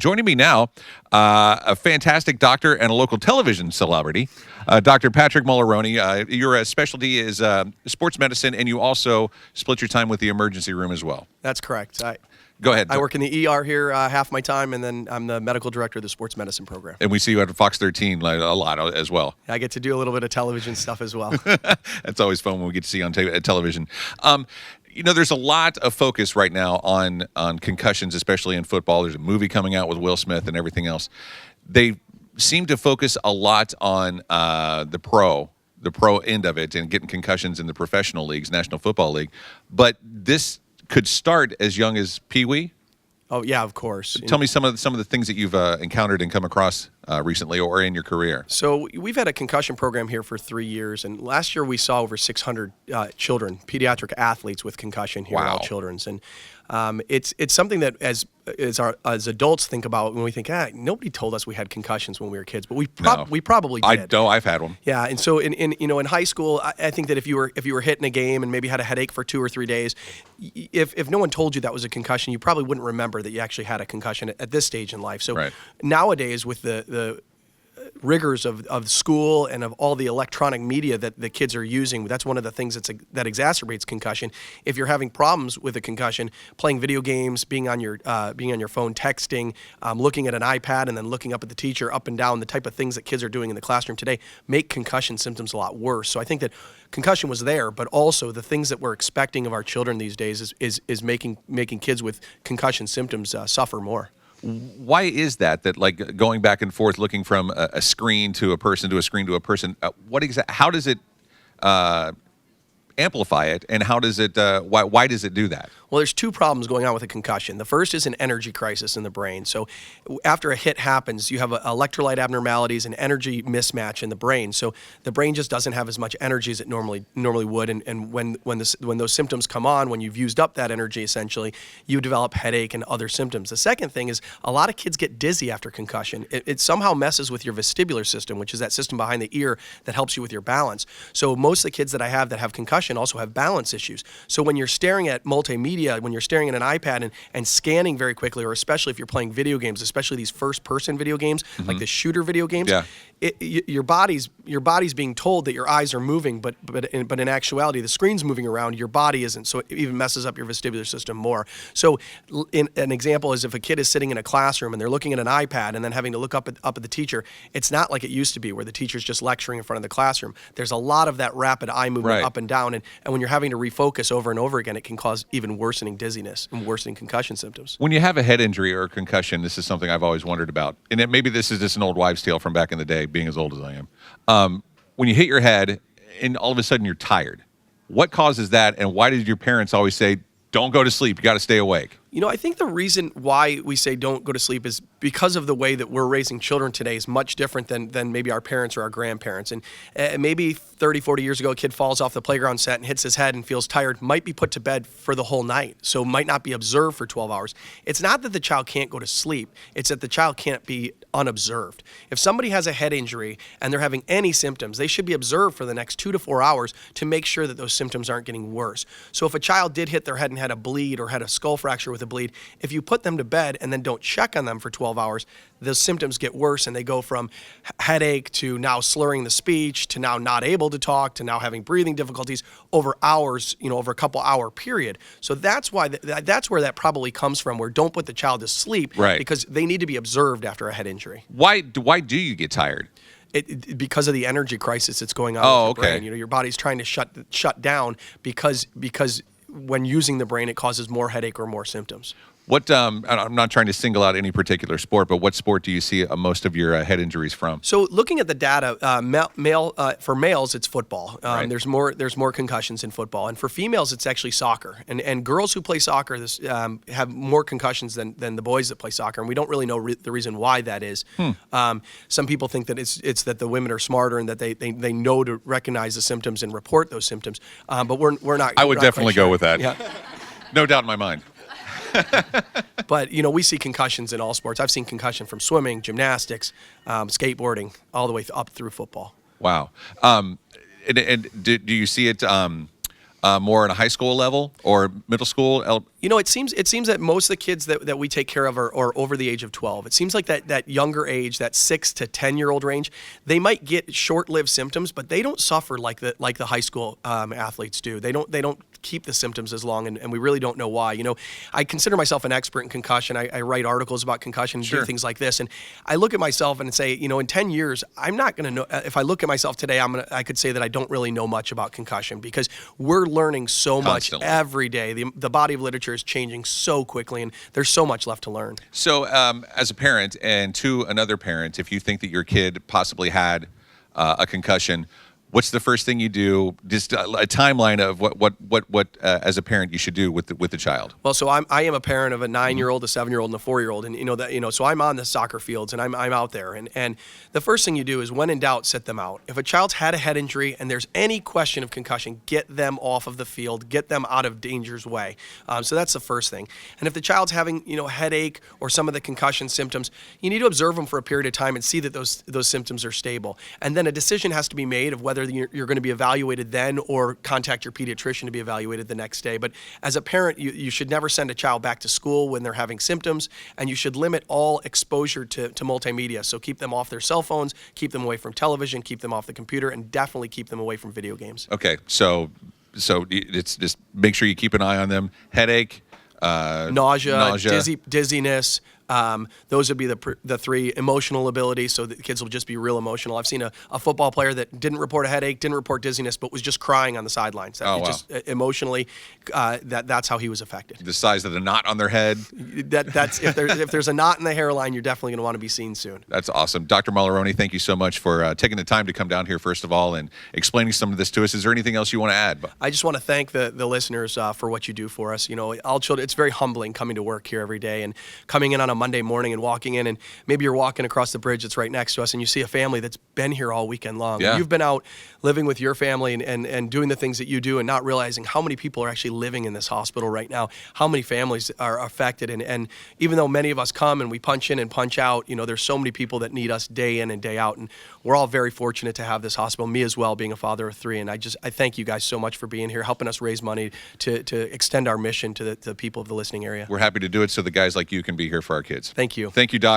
Joining me now, a fantastic doctor and a local television celebrity, Dr. Patrick Mularoni. Your specialty is sports medicine, and you also split your time with the emergency room as well. That's correct. Go ahead. I work in the ER here half my time, and then I'm the medical director of the sports medicine program. And we see you at Fox 13 a lot as well. I get to do a little bit of television stuff as well. That's always fun when we get to see you on television. There's a lot of focus right now on concussions, especially in football. There's a movie coming out with Will Smith and everything else. They seem to focus a lot on the pro end of it and getting concussions in the professional leagues, National Football League. But this could start as young as Pee-wee. Oh yeah, of course. Tell me some of the things that you've encountered and come across recently or in your career. So we've had a concussion program here for 3 years, and last year we saw over 600 children, pediatric athletes with concussion here at All Children's, and it's something that as adults think about when we think, nobody told us we had concussions when we were kids, but we probably did. I know, I've had one. Yeah, and so in high school, I think that if you were hit in a game and maybe had a headache for 2 or 3 days, if no one told you that was a concussion, you probably wouldn't remember that you actually had a concussion at this stage in life. So nowadays, with the rigors of school and of all the electronic media that the kids are using, that's one of the things that exacerbates concussion. If you're having problems with a concussion, playing video games, being on your phone, texting, looking at an iPad, and then looking up at the teacher up and down, the type of things that kids are doing in the classroom today make concussion symptoms a lot worse. So I think that concussion was there, but also the things that we're expecting of our children these days is making kids with concussion symptoms suffer more. Why is that like going back and forth, looking from a screen to a person to a screen to a person? How does it amplify it, and how does it? Why does it do that? Well, there's 2 problems going on with a concussion. The first is an energy crisis in the brain. So after a hit happens, you have electrolyte abnormalities and energy mismatch in the brain. So the brain just doesn't have as much energy as it normally would. And when those symptoms come on, when you've used up that energy, essentially, you develop headache and other symptoms. The second thing is a lot of kids get dizzy after concussion. It somehow messes with your vestibular system, which is that system behind the ear that helps you with your balance. So most of the kids that I have that have concussion also have balance issues. So when you're staring at multimedia, when you're staring at an iPad and scanning very quickly, or especially if you're playing video games, especially these first-person video games, like the shooter video games, your body's being told that your eyes are moving, but in actuality, the screen's moving around, your body isn't, so it even messes up your vestibular system more. So an example is if a kid is sitting in a classroom and they're looking at an iPad and then having to look up at the teacher, it's not like it used to be where the teacher's just lecturing in front of the classroom. There's a lot of that rapid eye movement up and down, and when you're having to refocus over and over again, it can cause even worsening dizziness and worsening concussion symptoms. When you have a head injury or a concussion, this is something I've always wondered about, and maybe this is just an old wives' tale from back in the day, being as old as I am. When you hit your head and all of a sudden you're tired, what causes that, and why did your parents always say, don't go to sleep, you got to stay awake? I think the reason why we say don't go to sleep is because of the way that we're raising children today is much different than maybe our parents or our grandparents. And maybe 30, 40 years ago, a kid falls off the playground set and hits his head and feels tired, might be put to bed for the whole night, so might not be observed for 12 hours. It's not that the child can't go to sleep, it's that the child can't be unobserved. If somebody has a head injury and they're having any symptoms, they should be observed for the next 2 to 4 hours to make sure that those symptoms aren't getting worse. So if a child did hit their head and had a bleed or had a skull fracture with a bleed, if you put them to bed and then don't check on them for 12 hours, the symptoms get worse and they go from headache to now slurring the speech to now not able to talk to now having breathing difficulties over hours, over a couple hour period. So that's why that's where that probably comes from, where don't put the child to sleep, because they need to be observed after a head injury. Why do you get tired? Because of the energy crisis that's going on with your brain. Your body's trying to shut down because when using the brain, it causes more headache or more symptoms. I'm not trying to single out any particular sport, but what sport do you see most of your head injuries from? So looking at the data, for males, it's football. There's more concussions in football, and for females, it's actually soccer. And girls who play soccer have more concussions than the boys that play soccer, and we don't really know the reason why that is. Some people think that it's that the women are smarter and that they know to recognize the symptoms and report those symptoms, but we're not. I would definitely go with that. Yeah. No doubt in my mind. But, we see concussions in all sports. I've seen concussion from swimming, gymnastics, skateboarding, all the way up through football. Wow. And do you see it more on a high school level or middle school? It seems that most of the kids that we take care of are over the age of 12. It seems like that younger age, that 6 to 10-year-old range, they might get short-lived symptoms, but they don't suffer like the high school athletes do. They don't keep the symptoms as long, and we really don't know why. I consider myself an expert in concussion. I write articles about concussion and do things like this, and I look at myself and say, in 10 years, I'm not going to know. If I look at myself today, I could say that I don't really know much about concussion because we're learning so Constantly. much every day. The body of literature is changing so quickly, and there's so much left to learn. So, as a parent and to another parent, if you think that your kid possibly had a concussion, what's the first thing you do? Just a timeline of what as a parent you should do with the child. Well, so I am a parent of a 9-year-old, a 7-year-old, and a 4-year-old, and so I'm on the soccer fields and I'm out there, and the first thing you do is when in doubt, sit them out. If a child's had a head injury and there's any question of concussion, get them off of the field, get them out of danger's way. So that's the first thing. And if the child's having headache or some of the concussion symptoms, you need to observe them for a period of time and see that those symptoms are stable. And then a decision has to be made of whether you're going to be evaluated then or contact your pediatrician to be evaluated the next day. But as a parent, you should never send a child back to school when they're having symptoms, and you should limit all exposure to multimedia. So keep them off their cell phones, keep them away from television, keep them off the computer, and definitely keep them away from video games. Okay, so it's just make sure you keep an eye on them. Headache, nausea. Dizziness. Those would be the three. Emotional ability, so the kids will just be real emotional. I've seen a football player that didn't report a headache, didn't report dizziness, but was just crying on the sidelines. Just emotionally, that's how he was affected. The size of the knot on their head. That's if there's a knot in the hairline, you're definitely going to want to be seen soon. That's awesome. Dr. Mularoni, thank you so much for taking the time to come down here, first of all, and explaining some of this to us. Is there anything else you want to add? I just want to thank the listeners for what you do for us. All children, it's very humbling coming to work here every day and coming in on a Monday morning and walking in, and maybe you're walking across the bridge that's right next to us and you see a family that's been here all weekend long. Yeah. You've been out living with your family and doing the things that you do and not realizing how many people are actually living in this hospital right now, how many families are affected. And even though many of us come and we punch in and punch out, there's so many people that need us day in and day out. And we're all very fortunate to have this hospital, me as well, being a father of 3. And I thank you guys so much for being here, helping us raise money to extend our mission to the people of the listening area. We're happy to do it so the guys like you can be here for our kids. Thank you. Thank you, Doc.